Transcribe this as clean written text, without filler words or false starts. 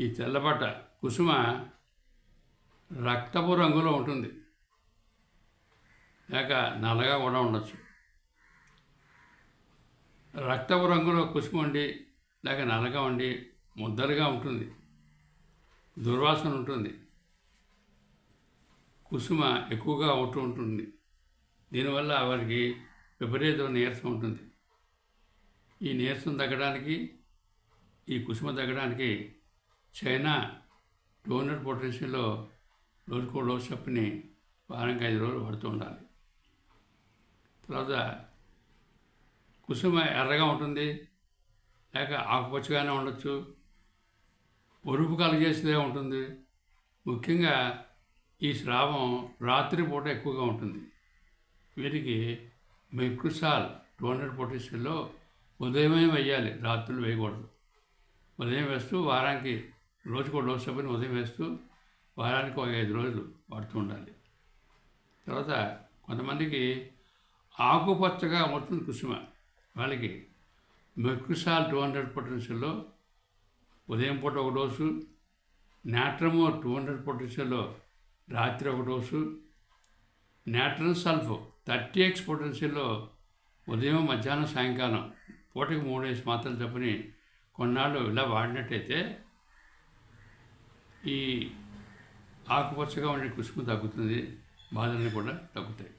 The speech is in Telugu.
ఈ తెల్లబట్ట కుసుమ రక్తపు రంగులో ఉంటుంది, లేక నల్లగా కూడా ఉండొచ్చు. రక్తపు రంగులో కుసుమ ఉండి లేక నల్లగా ఉండి ముద్దలుగా ఉంటుంది, దుర్వాసన ఉంటుంది. కుసుమ ఎక్కువగా ఉంటూ ఉంటుంది. దీనివల్ల వారికి విపరీత నీరసం ఉంటుంది. ఈ నీరసం తగ్గడానికి, ఈ కుసుమ తగ్గడానికి చైనా 200 పొటెన్షియల్లో రోజుకో డోసు చొప్పుని వారానికి 5 రోజులు పడుతూ ఉండాలి. తర్వాత కుసుమ ఎర్రగా ఉంటుంది, లేక ఆకుపచ్చగానే ఉండొచ్చు, ఒరుపు కలుగజేసేదే ఉంటుంది. ముఖ్యంగా ఈ స్రావం రాత్రిపూట ఎక్కువగా ఉంటుంది. వీరికి మెక్రుసాల్ 200 పొటెన్షియల్లో ఉదయమే వేయాలి, రాత్రులు వేయకూడదు. ఉదయం వేస్తూ వారానికి రోజుకో డోసు చొప్పున ఉదయం వేస్తూ వారానికి ఒక 5 రోజులు వాడుతూ ఉండాలి. తర్వాత కొంతమందికి ఆకుపచ్చగా ఉంటుంది కుసుమ, వాళ్ళకి మెక్రుసాల్ 200 పొటెన్షియల్లో ఉదయం పూట ఒక డోసు, నాట్రమోర్ 200 పొటెన్షియల్లో రాత్రి ఒక డోసు, నాట్రల్ సల్ఫ్ 30x పొటెన్షియల్లో ఉదయం మధ్యాహ్నం సాయంకాలం పూటకి 3 మాత్రలు చొప్పుని కొన్నాళ్ళు ఇలా వాడినట్టయితే ఈ ఆకుపచ్చగా ఉండే కుసుమ తగ్గుతుంది, బాధలు కూడా తగ్గుతాయి.